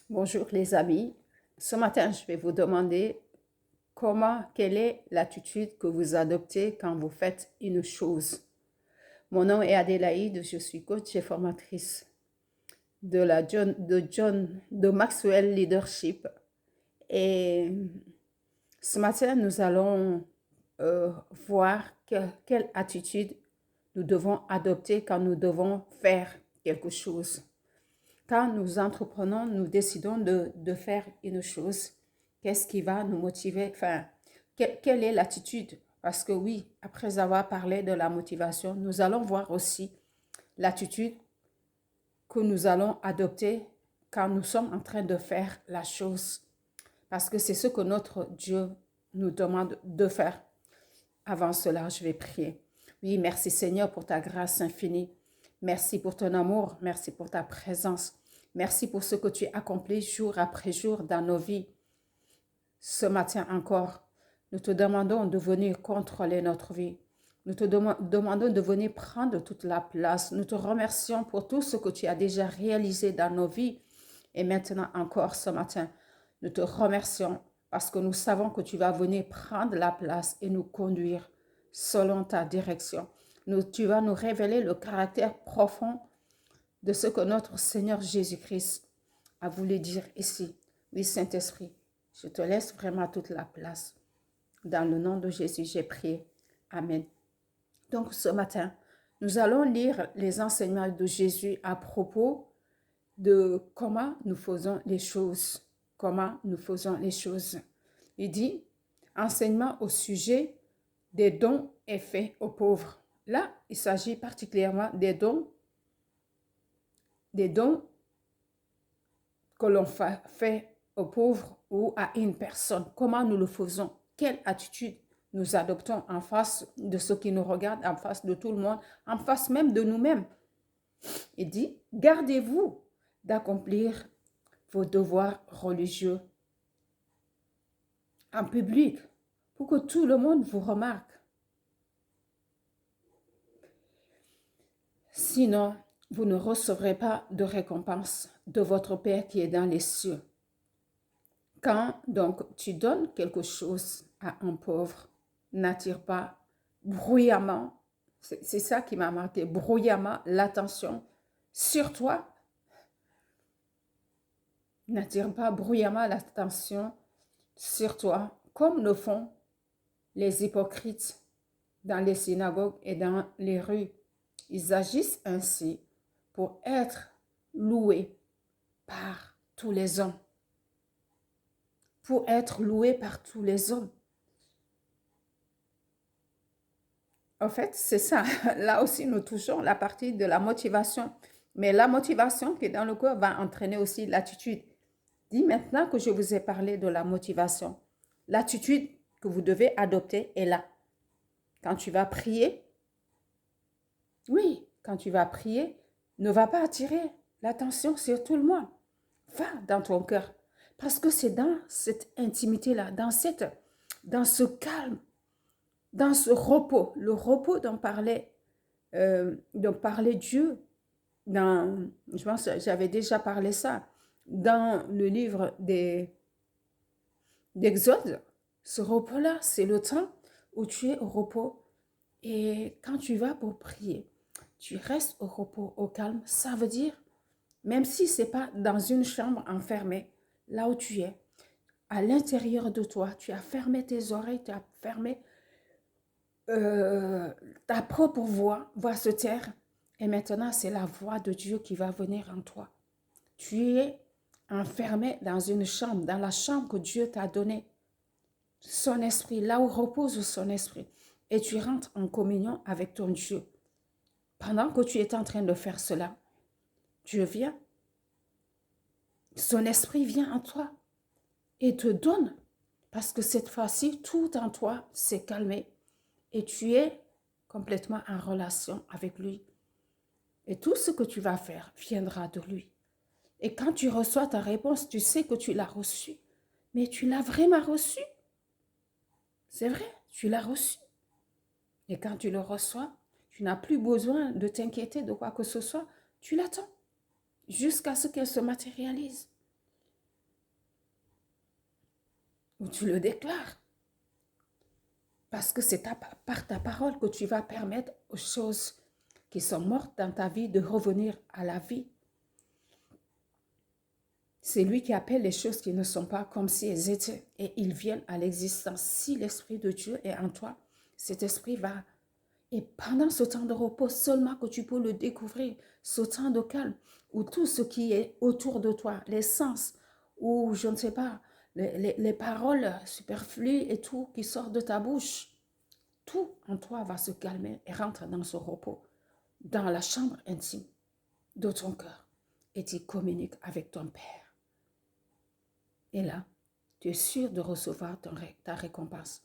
Bonjour les amis. Ce matin, je vais vous demander quelle est l'attitude que vous adoptez quand vous faites une chose. Mon nom est Adélaïde, je suis coach et formatrice de Maxwell Leadership. Et ce matin, nous allons voir quelle attitude nous devons adopter quand nous devons faire quelque chose. Quand nous entreprenons, nous décidons de faire une chose, qu'est-ce qui va nous motiver? Enfin, quelle est l'attitude? Parce que oui, après avoir parlé de la motivation, nous allons voir aussi l'attitude que nous allons adopter quand nous sommes en train de faire la chose. Parce que c'est ce que notre Dieu nous demande de faire. Avant cela, je vais prier. Oui, merci Seigneur pour ta grâce infinie. Merci pour ton amour. Merci pour ta présence. Merci pour ce que tu accomplis jour après jour dans nos vies. Ce matin encore, nous te demandons de venir contrôler notre vie. Nous te demandons de venir prendre toute la place. Nous te remercions pour tout ce que tu as déjà réalisé dans nos vies. Et maintenant encore ce matin, nous te remercions parce que nous savons que tu vas venir prendre la place et nous conduire selon ta direction. Tu vas nous révéler le caractère profond de ce que notre Seigneur Jésus-Christ a voulu dire ici. Oui, Saint-Esprit, je te laisse vraiment toute la place. Dans le nom de Jésus, j'ai prié. Amen. Donc, ce matin, nous allons lire les enseignements de Jésus à propos de comment nous faisons les choses. Comment nous faisons les choses. Il dit, enseignement au sujet des dons et faits aux pauvres. Là, il s'agit particulièrement des dons que l'on fait aux pauvres ou à une personne. Comment nous le faisons? Quelle attitude nous adoptons en face de ceux qui nous regardent, en face de tout le monde, en face même de nous-mêmes? Il dit, gardez-vous d'accomplir vos devoirs religieux en public pour que tout le monde vous remarque. Sinon, vous ne recevrez pas de récompense de votre Père qui est dans les cieux. Quand donc tu donnes quelque chose à un pauvre, n'attire pas bruyamment, c'est ça qui m'a marqué, bruyamment l'attention sur toi. N'attire pas bruyamment l'attention sur toi, comme le font les hypocrites dans les synagogues et dans les rues. Ils agissent ainsi pour être loués par tous les hommes. Pour être loués par tous les hommes. En fait, c'est ça. Là aussi, nous touchons la partie de la motivation. Mais la motivation qui est dans le cœur va entraîner aussi l'attitude. Dis maintenant que je vous ai parlé de la motivation. L'attitude que vous devez adopter est là. Quand tu vas prier, oui, quand tu vas prier, ne va pas attirer l'attention sur tout le monde. Va dans ton cœur. Parce que c'est dans cette intimité-là, dans ce calme, dans ce repos, le repos dont parlait Dieu, je pense que j'avais déjà parlé ça, dans le livre d'Exode, ce repos-là, c'est le temps où tu es au repos. Et quand tu vas pour prier, tu restes au repos, au calme. Ça veut dire, même si ce n'est pas dans une chambre enfermée, là où tu es, à l'intérieur de toi, tu as fermé tes oreilles, tu as fermé ta propre voix va se taire. Et maintenant, c'est la voix de Dieu qui va venir en toi. Tu es enfermé dans une chambre, dans la chambre que Dieu t'a donnée. Son esprit, là où repose son esprit. Et tu rentres en communion avec ton Dieu. Pendant que tu es en train de faire cela, Dieu vient. Son esprit vient en toi et te donne. Parce que cette fois-ci, tout en toi s'est calmé. Et tu es complètement en relation avec lui. Et tout ce que tu vas faire viendra de lui. Et quand tu reçois ta réponse, tu sais que tu l'as reçue. Mais tu l'as vraiment reçue. C'est vrai, tu l'as reçu. Et quand tu le reçois, tu n'as plus besoin de t'inquiéter de quoi que ce soit. Tu l'attends jusqu'à ce qu'elle se matérialise. ou tu le déclares. Parce que c'est par ta parole que tu vas permettre aux choses qui sont mortes dans ta vie de revenir à la vie. C'est lui qui appelle les choses qui ne sont pas comme si elles étaient et ils viennent à l'existence. Si l'Esprit de Dieu est en toi, cet esprit va. Et pendant ce temps de repos, seulement que tu peux le découvrir, ce temps de calme, où tout ce qui est autour de toi, les sens, ou je ne sais pas, les paroles superflues et tout qui sort de ta bouche, tout en toi va se calmer et rentre dans ce repos, dans la chambre intime de ton cœur. Et tu communiques avec ton Père. Et là, tu es sûr de recevoir ta récompense.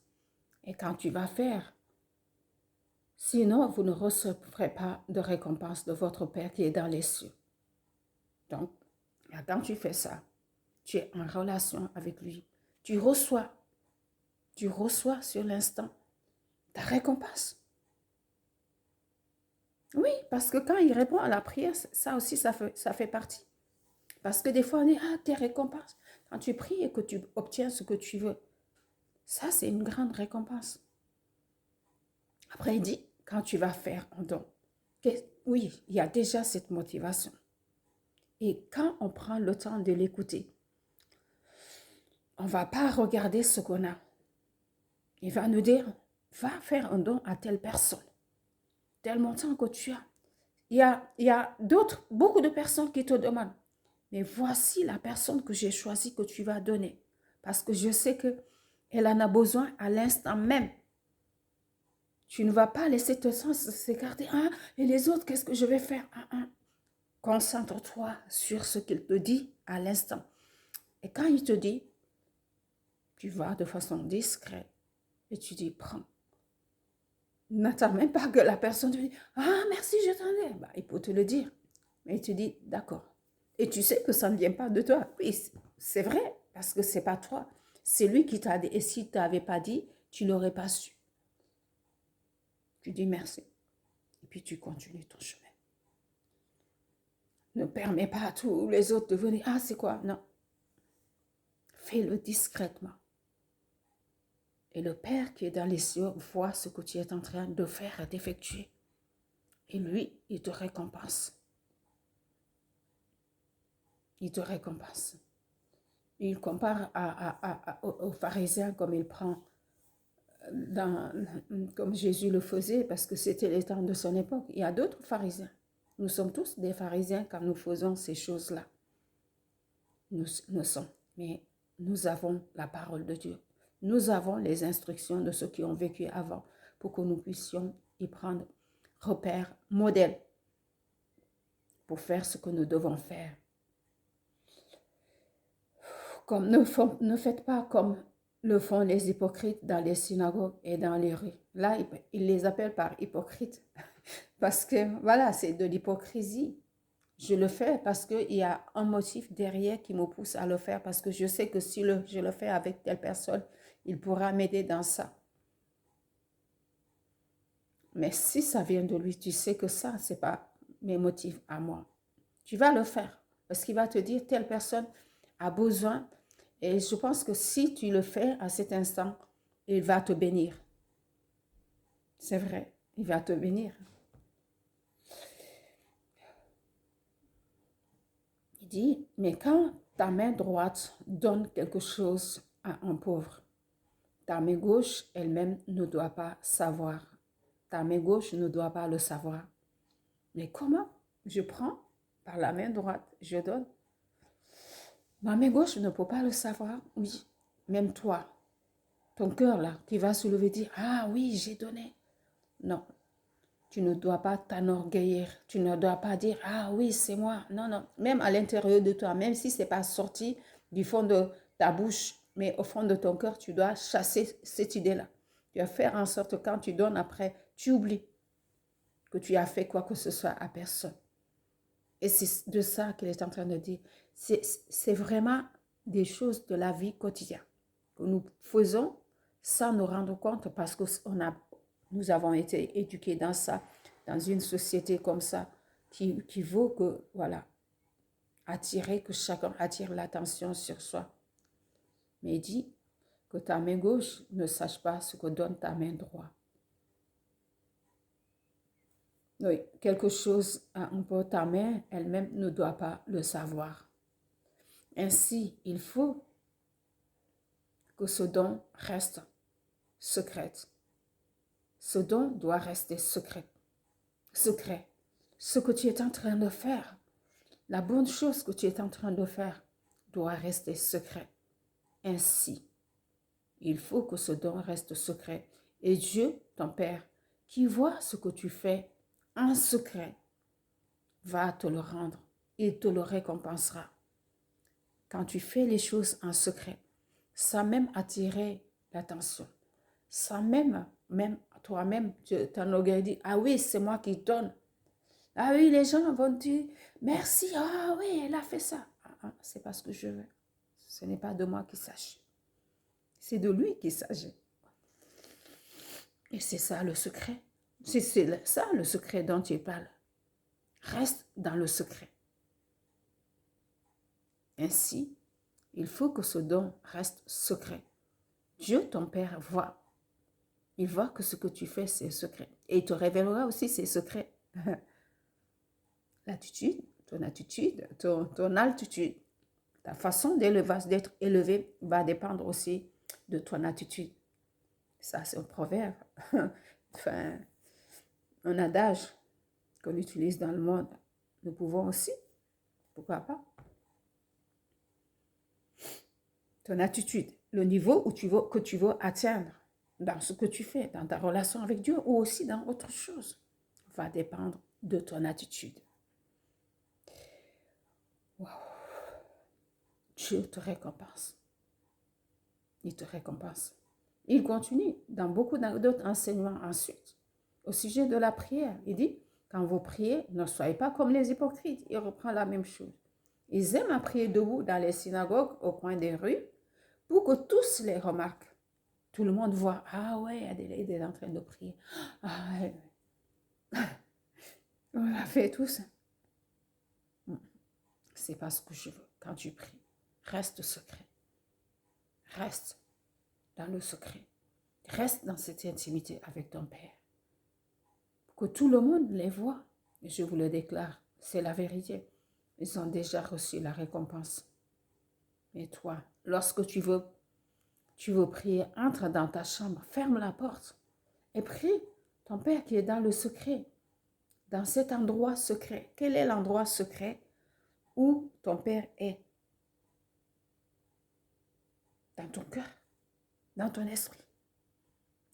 Et quand tu vas faire, sinon vous ne recevrez pas de récompense de votre Père qui est dans les cieux. Donc, quand tu fais ça, tu es en relation avec lui. Tu reçois sur l'instant ta récompense. Oui, parce que quand il répond à la prière, ça aussi, ça fait partie. Parce que des fois, on dit, ah, tes récompenses. Quand tu pries et que tu obtiens ce que tu veux, ça, c'est une grande récompense. Après, il dit, quand tu vas faire un don, oui, il y a déjà cette motivation. Et quand on prend le temps de l'écouter, on ne va pas regarder ce qu'on a. Il va nous dire, va faire un don à telle personne, tel montant que tu as. Il y a beaucoup de personnes qui te demandent, mais voici la personne que j'ai choisie que tu vas donner. Parce que je sais qu'elle en a besoin à l'instant même. Tu ne vas pas laisser ton sens s'écarter. Ah, et les autres, qu'est-ce que je vais faire? Concentre-toi sur ce qu'il te dit à l'instant. Et quand il te dit, tu vas de façon discrète et tu dis, prends. N'attends même pas que la personne te dise, ah, merci, je t'en ai. Bah, il peut te le dire. Mais tu dis, d'accord. Et tu sais que ça ne vient pas de toi. Oui, c'est vrai, parce que ce n'est pas toi. C'est lui qui t'a dit. Et s'il ne t'avait pas dit, tu ne l'aurais pas su. Tu dis merci. Et puis tu continues ton chemin. Ne permets pas à tous les autres de venir. Ah, c'est quoi? Non. Fais-le discrètement. Et le Père qui est dans les cieux voit ce que tu es en train de faire et d'effectuer. Et lui, il te récompense. Il te récompense. Il compare aux pharisiens comme il prend, comme Jésus le faisait, parce que c'était les temps de son époque. Il y a d'autres pharisiens. Nous sommes tous des pharisiens quand nous faisons ces choses-là. Nous sommes. Mais nous avons la parole de Dieu. Nous avons les instructions de ceux qui ont vécu avant pour que nous puissions y prendre repère, modèle pour faire ce que nous devons faire. Comme ne faites pas comme le font les hypocrites dans les synagogues et dans les rues. Là, ils les appellent par hypocrites parce que voilà, c'est de l'hypocrisie. Je le fais parce qu'il y a un motif derrière qui me pousse à le faire parce que je sais que si je le fais avec telle personne, il pourra m'aider dans ça. Mais si ça vient de lui, tu sais que ça, ce n'est pas mes motifs à moi. Tu vas le faire parce qu'il va te dire telle personne a besoin. Et je pense que si tu le fais à cet instant, il va te bénir. C'est vrai, il va te bénir. Il dit, mais quand ta main droite donne quelque chose à un pauvre, ta main gauche elle-même ne doit pas savoir. Ta main gauche ne doit pas le savoir. Mais comment? Je prends par la main droite, je donne. Ma main gauche ne peut pas le savoir. Oui, même toi, ton cœur là, qui va se lever et dire, ah oui, j'ai donné. Non, tu ne dois pas t'enorgueillir. Tu ne dois pas dire, ah oui, c'est moi. Non, non, même à l'intérieur de toi, même si ce n'est pas sorti du fond de ta bouche, mais au fond de ton cœur, tu dois chasser cette idée-là. Tu dois faire en sorte que quand tu donnes après, tu oublies que tu as fait quoi que ce soit à personne. Et c'est de ça qu'il est en train de dire. C'est vraiment des choses de la vie quotidienne que nous faisons sans nous rendre compte parce que nous avons été éduqués dans ça, dans une société comme ça qui veut que, voilà, que chacun attire l'attention sur soi. Mais il dit, que ta main gauche ne sache pas ce que donne ta main droite. Oui, quelque chose, un peu ta main elle-même ne doit pas le savoir. Ainsi, il faut que ce don reste secret. Ce don doit rester secret. Secret. Ce que tu es en train de faire, la bonne chose que tu es en train de faire doit rester secret. Ainsi, il faut que ce don reste secret. Et Dieu, ton Père, qui voit ce que tu fais en secret, va te le rendre. Il te le récompensera. Quand tu fais les choses en secret, sans même attirer l'attention, sans même toi-même, tu t'enorgueillis, ah oui, c'est moi qui donne. Ah oui, les gens vont dire, merci, ah oui, elle a fait ça. C'est pas ce que je veux. Ce n'est pas de moi qu'il s'agit. C'est de lui qu'il s'agit. Et c'est ça le secret. C'est ça le secret dont tu parles. Reste dans le secret. Ainsi, il faut que ce don reste secret. Dieu, ton Père, voit. Il voit que ce que tu fais, c'est secret. Et il te révélera aussi ses secrets. L'attitude, ton attitude, ton altitude, ta façon d'être élevé va dépendre aussi de ton attitude. Ça, c'est un proverbe. Enfin, un adage qu'on utilise dans le monde. Nous pouvons aussi, pourquoi pas, ton attitude, le niveau que tu veux atteindre dans ce que tu fais, dans ta relation avec Dieu ou aussi dans autre chose, va dépendre de ton attitude. Wow. Dieu te récompense. Il te récompense. Il continue dans beaucoup d'autres enseignements ensuite. Au sujet de la prière, il dit, quand vous priez, ne soyez pas comme les hypocrites. Il reprend la même chose. Ils aiment à prier debout dans les synagogues, au coin des rues, pour que tous les remarquent. Tout le monde voit, ah ouais, Adélaïde est en train de prier. Ah ouais. On a fait tout ça. C'est pas ce que je veux quand tu pries. Reste secret. Reste dans le secret. Reste dans cette intimité avec ton Père. Pour que tout le monde les voit. Et je vous le déclare, c'est la vérité. Ils ont déjà reçu la récompense. Et toi, lorsque tu veux prier, entre dans ta chambre, ferme la porte et prie ton Père qui est dans le secret, dans cet endroit secret. Quel est l'endroit secret où ton Père est? Dans ton cœur, dans ton esprit.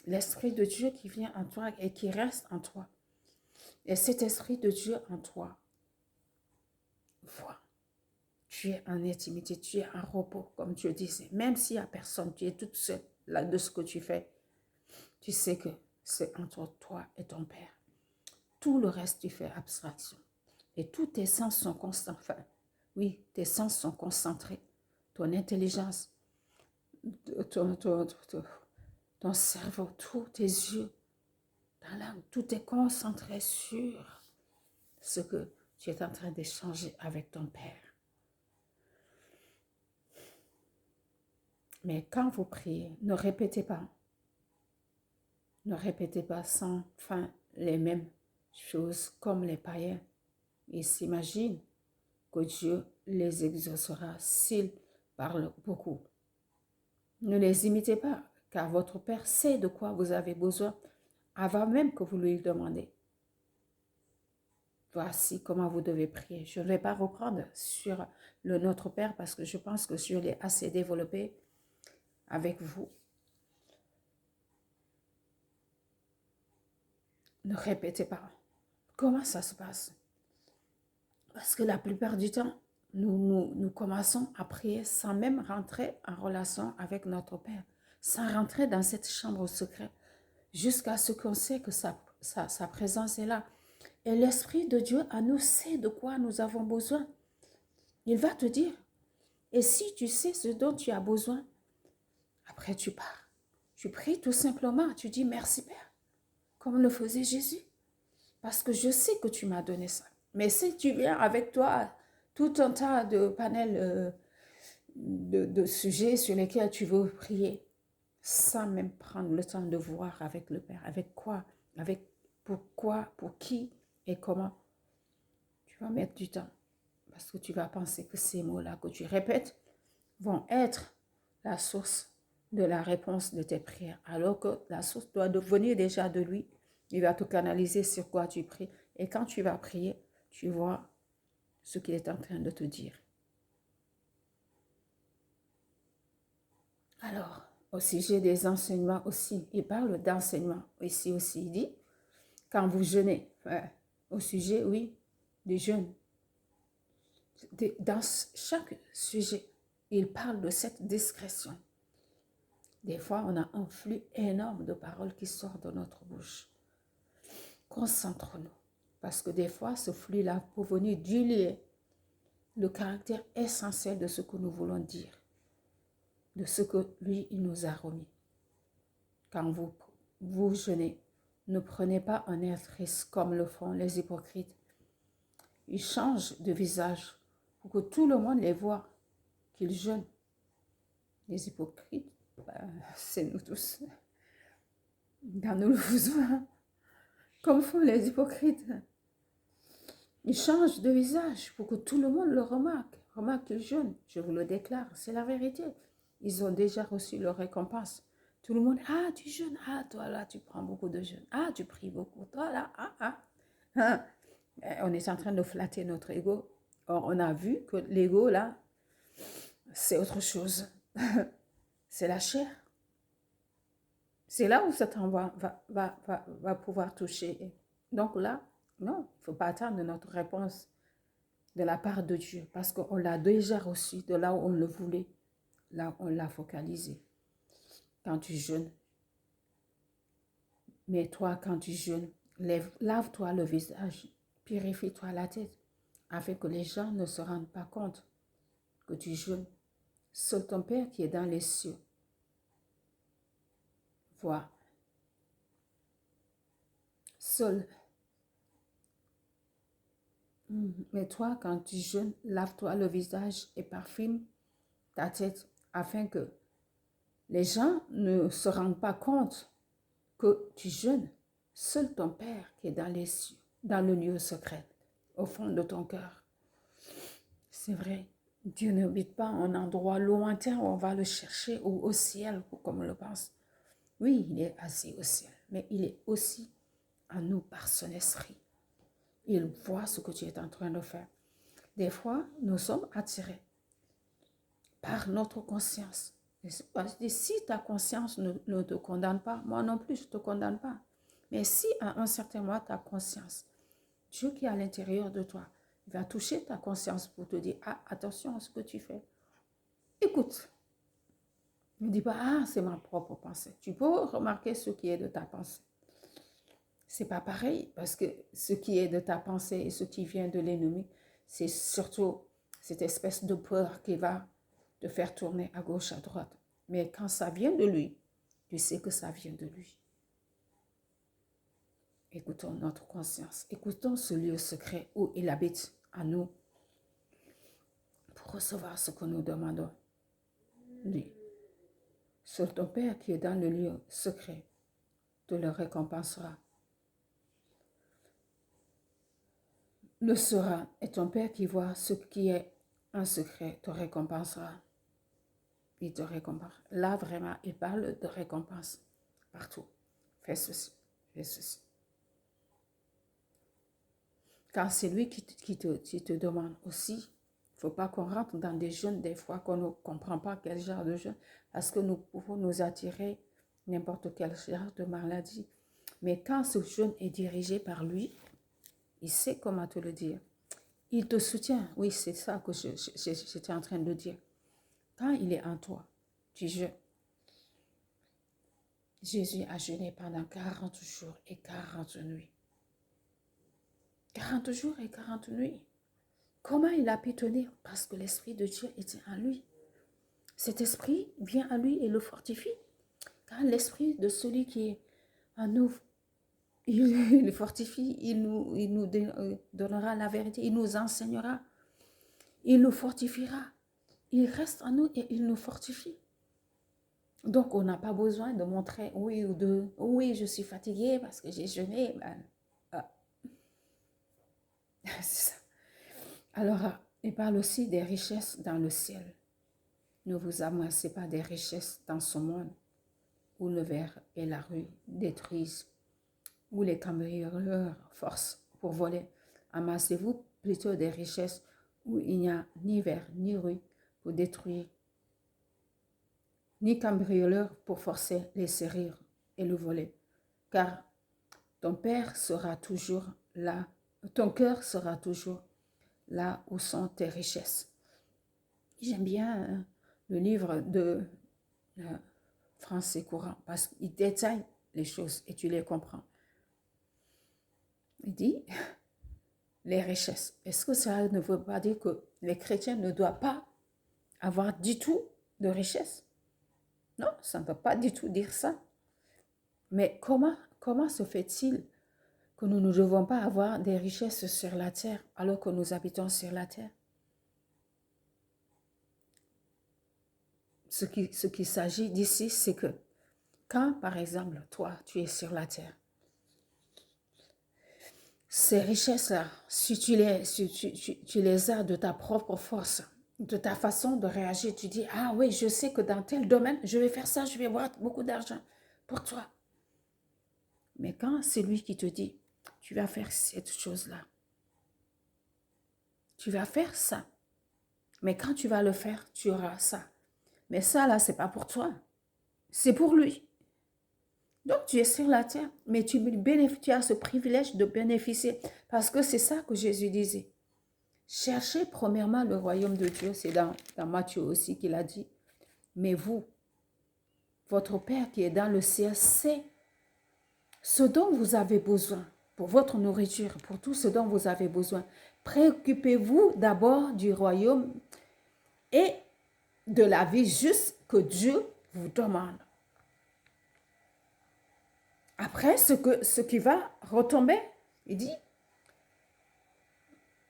L'Esprit de Dieu qui vient en toi et qui reste en toi. Et cet Esprit de Dieu en toi, vois, tu es en intimité, tu es en repos, comme Dieu disait. Même s'il n'y a personne, tu es toute seule là de ce que tu fais. Tu sais que c'est entre toi et ton Père. Tout le reste, tu fais abstraction. Et tous tes sens sont concentrés. Enfin, oui, tes sens sont concentrés. Ton intelligence, ton cerveau, tous tes yeux, ta langue, tout est concentré sur ce que tu es en train d'échanger avec ton Père. Mais quand vous priez, ne répétez pas. Ne répétez pas sans fin les mêmes choses comme les païens. Ils s'imaginent que Dieu les exaucera s'ils parlent beaucoup. Ne les imitez pas, car votre Père sait de quoi vous avez besoin avant même que vous lui demandez. Voici comment vous devez prier. Je ne vais pas reprendre sur le Notre Père parce que je pense que je l'ai assez développé avec vous. Ne répétez pas. Comment ça se passe? Parce que la plupart du temps, nous commençons à prier sans même rentrer en relation avec notre Père, sans rentrer dans cette chambre secrète, jusqu'à ce qu'on sait que sa présence est là. Et l'Esprit de Dieu à nous sait de quoi nous avons besoin. Il va te dire, et si tu sais ce dont tu as besoin, après tu pars. Tu pries tout simplement, tu dis merci Père, comme le faisait Jésus, parce que je sais que tu m'as donné ça. Mais si tu viens avec toi tout un tas de panels de sujets sur lesquels tu veux prier, sans même prendre le temps de voir avec le Père, avec quoi, avec pourquoi, pour qui et comment. Tu vas mettre du temps parce que tu vas penser que ces mots-là que tu répètes vont être la source de la réponse de tes prières, alors que la source doit venir déjà de lui. Il va te canaliser sur quoi tu pries. Et quand tu vas prier, tu vois ce qu'il est en train de te dire. Alors, au sujet des enseignements aussi, il parle d'enseignement ici aussi. Il dit, quand vous jeûnez, au sujet, oui, du jeûne, dans chaque sujet, il parle de cette discrétion. Des fois, on a un flux énorme de paroles qui sortent de notre bouche. Concentre-nous, parce que des fois, ce flux-là peut venir diluer le caractère essentiel de ce que nous voulons dire, de ce que lui, il nous a remis. Quand vous jeûnez, ne prenez pas un air triste comme le font les hypocrites. Ils changent de visage pour que tout le monde les voit qu'ils jeûnent. Les hypocrites, c'est nous tous. Quand nous le faisons, comme font les hypocrites. Ils changent de visage pour que tout le monde le remarque. Remarque qu'ils jeûnent. Je vous le déclare, c'est la vérité. Ils ont déjà reçu leur récompense. Tout le monde, ah, tu jeûnes, ah, toi là, tu prends beaucoup de jeûne, ah, tu pries beaucoup, toi là, ah. On est en train de flatter notre ego. Or, on a vu que l'ego là, c'est autre chose. C'est la chair. C'est là où Satan va pouvoir toucher. Donc là, non, il ne faut pas attendre notre réponse de la part de Dieu parce qu'on l'a déjà reçu de là où on le voulait. Là, on l'a focalisé. Quand tu jeûnes, mais toi, quand tu jeûnes, lave-toi le visage, purifie-toi la tête, afin que les gens ne se rendent pas compte que tu jeûnes. Seul ton Père qui est dans les cieux voit. Seul. Mais toi, quand tu jeûnes, lave-toi le visage et parfume ta tête, afin que les gens ne se rendent pas compte que tu jeûnes. Seul ton Père qui est dans les cieux, dans le lieu secret, au fond de ton cœur. C'est vrai, Dieu n'habite pas en un endroit lointain où on va le chercher ou au ciel, comme on le pense. Oui, il est assis au ciel, mais il est aussi en nous par son esprit. Il voit ce que tu es en train de faire. Des fois, nous sommes attirés par notre conscience. Si ta conscience ne te condamne pas, moi non plus, je ne te condamne pas. Mais si à un certain moment, ta conscience, Dieu qui est à l'intérieur de toi, il va toucher ta conscience pour te dire, ah, attention à ce que tu fais. Écoute. Ne dis pas, ah, c'est ma propre pensée. Tu peux remarquer ce qui est de ta pensée. C'est pas pareil, parce que ce qui est de ta pensée et ce qui vient de l'ennemi, c'est surtout cette espèce de peur qui va te faire tourner à gauche, à droite. Mais quand ça vient de lui, tu sais que ça vient de lui. Écoutons notre conscience. Écoutons ce lieu secret où il habite à nous pour recevoir ce que nous demandons. Lui. Seul ton Père qui est dans le lieu secret te le récompensera. Le sera, et ton Père qui voit ce qui est en secret te récompensera. Il te récompense. Là, vraiment, il parle de récompense partout. Fais ceci, fais ceci. Car c'est lui qui te demande aussi. Il ne faut pas qu'on rentre dans des jeûnes des fois qu'on ne comprend pas quel genre de jeûne, parce que nous pouvons nous attirer n'importe quel genre de maladie. Mais quand ce jeûne est dirigé par lui, il sait comment te le dire. Il te soutient. Oui, c'est ça que j'étais en train de dire. Quand il est en toi, tu jeûnes. Jésus a jeûné pendant 40 jours et 40 nuits. 40 jours et 40 nuits. Comment il a pu tenir? Parce que l'Esprit de Dieu était en lui. Cet esprit vient à lui et le fortifie. Quand l'esprit de celui qui est en nous, il le fortifie, il nous donnera la vérité, il nous enseignera, il nous fortifiera. Il reste en nous et il nous fortifie. Donc, on n'a pas besoin de montrer oui ou de oui, je suis fatiguée parce que j'ai jeûné. Ben, ah, c'est ça. Alors, il parle aussi des richesses dans le ciel. Ne vous amassez pas des richesses dans ce monde où le ver et la rue détruisent, où les cambrioleurs forcent pour voler. Amassez-vous plutôt des richesses où il n'y a ni ver ni rue pour détruire, ni cambrioleurs pour forcer les serrures et le voler. Car ton Père sera toujours là, ton cœur sera toujours là où sont tes richesses. J'aime bien le livre de Français Courant parce qu'il détaille les choses et tu les comprends. Il dit les richesses. Est-ce que ça ne veut pas dire que les chrétiens ne doivent pas avoir du tout de richesse? Non, ça ne veut pas du tout dire ça. Mais comment se fait-il que nous ne devons pas avoir des richesses sur la terre alors que nous habitons sur la terre? Ce qui s'agit d'ici, c'est que quand, par exemple, toi, tu es sur la terre, ces richesses-là, si tu les as de ta propre force, de ta façon de réagir, tu dis, ah oui, je sais que dans tel domaine, je vais faire ça, je vais avoir beaucoup d'argent pour toi. Mais quand c'est lui qui te dit, tu vas faire cette chose-là, tu vas faire ça, mais quand tu vas le faire, tu auras ça. Mais ça, là, c'est pas pour toi, c'est pour lui. Donc, tu es sur la terre, mais tu as ce privilège de bénéficier. Parce que c'est ça que Jésus disait. Cherchez premièrement le royaume de Dieu. C'est dans Matthieu aussi qu'il a dit. Mais vous, votre Père qui est dans le ciel, sait ce dont vous avez besoin pour votre nourriture, pour tout ce dont vous avez besoin. Préoccupez-vous d'abord du royaume et de la vie juste que Dieu vous demande. Après, ce qui va retomber, il dit,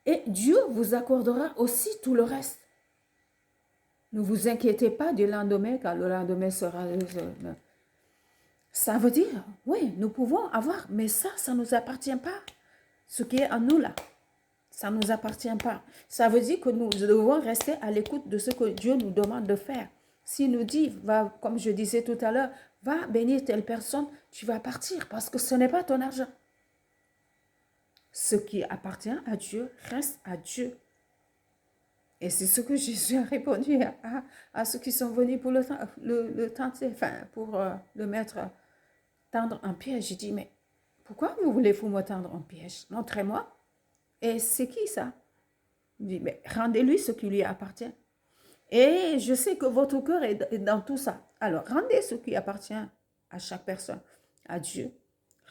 et Dieu vous accordera aussi tout le reste. Ne vous inquiétez pas du lendemain, car le lendemain sera... Ça veut dire, oui, nous pouvons avoir, mais ça ne nous appartient pas. Ce qui est en nous là, ça ne nous appartient pas. Ça veut dire que nous devons rester à l'écoute de ce que Dieu nous demande de faire. S'il nous dit, va, comme je disais tout à l'heure, va bénir telle personne, tu vas partir parce que ce n'est pas ton argent. Ce qui appartient à Dieu reste à Dieu. Et c'est ce que Jésus a répondu à ceux qui sont venus pour le tenter, enfin, pour le mettre, tendre un piège. J'ai dit, mais pourquoi vous voulez vous me tendre un piège? Montrez-moi. Et c'est qui ça? Il dit, mais rendez-lui ce qui lui appartient. Et je sais que votre cœur est dans tout ça. Alors, rendez ce qui appartient à chaque personne, à Dieu.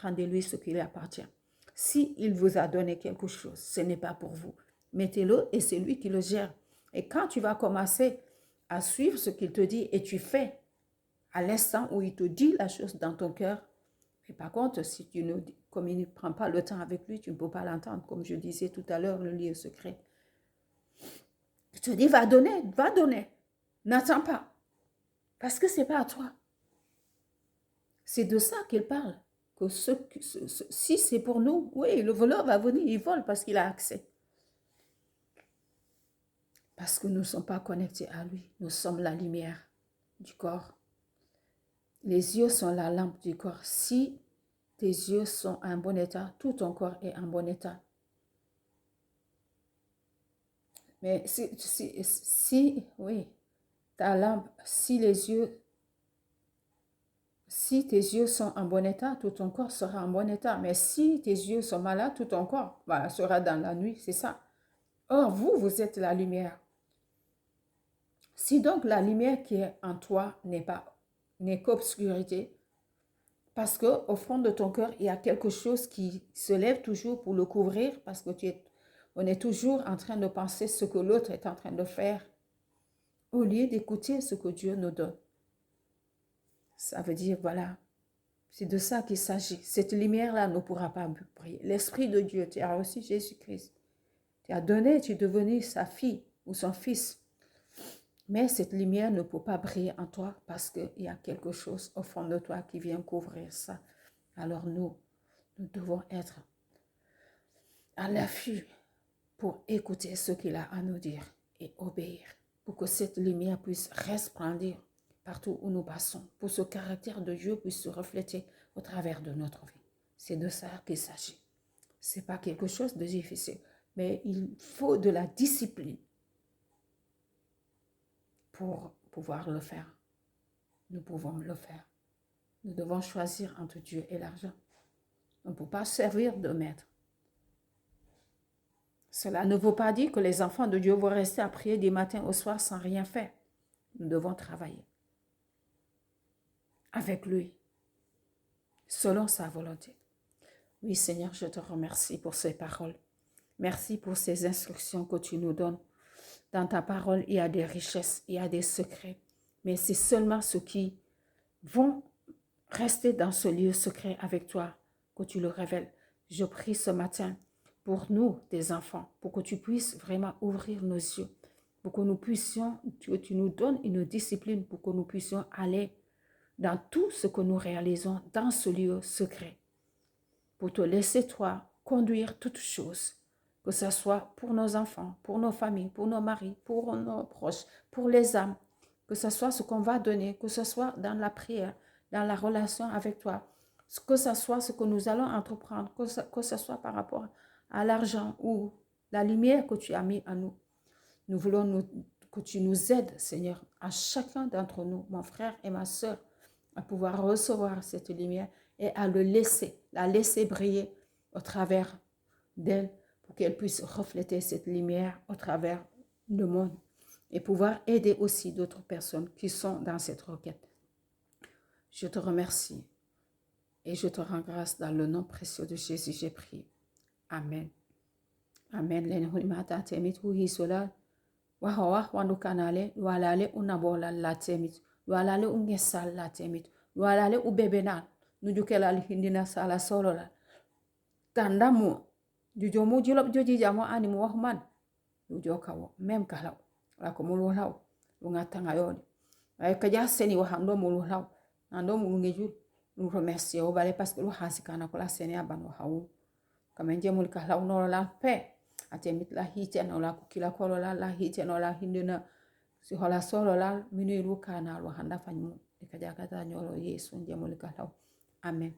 Rendez-lui ce qui lui appartient. S'il vous a donné quelque chose, ce n'est pas pour vous. Mettez-le et c'est lui qui le gère. Et quand tu vas commencer à suivre ce qu'il te dit et tu fais à l'instant où il te dit la chose dans ton cœur, et par contre, si tu ne, comme il ne prend pas le temps avec lui, tu ne peux pas l'entendre. Comme je disais tout à l'heure, le livre secret. Je te dis, va donner. N'attends pas. Parce que ce n'est pas à toi. C'est de ça qu'il parle. Que si c'est pour nous, oui, le voleur va venir, il vole parce qu'il a accès. Parce que nous ne sommes pas connectés à lui. Nous sommes la lumière du corps. Les yeux sont la lampe du corps. Si tes yeux sont en bon état, tout ton corps est en bon état. Mais oui, ta lampe, si tes yeux sont en bon état, tout ton corps sera en bon état. Mais si tes yeux sont malades, tout ton corps sera dans la nuit, c'est ça. Or, vous êtes la lumière. Si donc la lumière qui est en toi n'est qu'obscurité, parce qu'au fond de ton cœur, il y a quelque chose qui se lève toujours pour le couvrir, parce que on est toujours en train de penser ce que l'autre est en train de faire, au lieu d'écouter ce que Dieu nous donne. Ça veut dire, voilà, c'est de ça qu'il s'agit. Cette lumière-là ne pourra pas briller. L'Esprit de Dieu, tu as reçu Jésus-Christ. Tu as donné, tu es devenu sa fille ou son fils. Mais cette lumière ne peut pas briller en toi parce qu'il y a quelque chose au fond de toi qui vient couvrir ça. Alors nous devons être à l'affût pour écouter ce qu'il a à nous dire et obéir, pour que cette lumière puisse resplendir partout où nous passons, pour que ce caractère de Dieu puisse se refléter au travers de notre vie. C'est de ça qu'il s'agit. Ce n'est pas quelque chose de difficile, mais il faut de la discipline pour pouvoir le faire. Nous pouvons le faire. Nous devons choisir entre Dieu et l'argent. On ne peut pas servir de maître. Cela ne veut pas dire que les enfants de Dieu vont rester à prier du matin au soir sans rien faire. Nous devons travailler avec lui, selon sa volonté. Oui, Seigneur, je te remercie pour ces paroles. Merci pour ces instructions que tu nous donnes. Dans ta parole, il y a des richesses, il y a des secrets. Mais c'est seulement ceux qui vont rester dans ce lieu secret avec toi que tu le révèles. Je prie ce matin pour nous, tes enfants, pour que tu puisses vraiment ouvrir nos yeux, pour que nous puissions, tu nous donnes une discipline pour que nous puissions aller dans tout ce que nous réalisons dans ce lieu secret, pour te laisser, toi, conduire toutes choses, que ce soit pour nos enfants, pour nos familles, pour nos maris, pour nos proches, pour les âmes, que ce soit ce qu'on va donner, que ce soit dans la prière, dans la relation avec toi, que ce soit ce que nous allons entreprendre, que ce soit par rapport à l'argent ou la lumière que tu as mis en nous. Nous voulons que tu nous aides, Seigneur, à chacun d'entre nous, mon frère et ma soeur, à pouvoir recevoir cette lumière et à la laisser briller au travers d'elle pour qu'elle puisse refléter cette lumière au travers le monde et pouvoir aider aussi d'autres personnes qui sont dans cette requête. Je te remercie et je te rends grâce dans le nom précieux de Jésus, j'ai prié. Amen. Amen. Wahawa wanukanale walale unabola la temit walale ungesal la temit walale ubebenal nujukelal hindina sala solola tandamu jujomu jilop joji jamo animu wahman nujokawo mem kalaw lako mulu law lungatanga yoni ay kaja seni wahando mulu law nando mulu ngejul nous remercions au balai parce que lu hasikana ko la seni abano hawu kamenje mul kalaw no la paix atemit la hite no la kukila kolo la hite no la hinduna si hola solo la minu ilu kana lo handa fanyu ikajakata nyolo Yesu ndiye mulika law. Amen.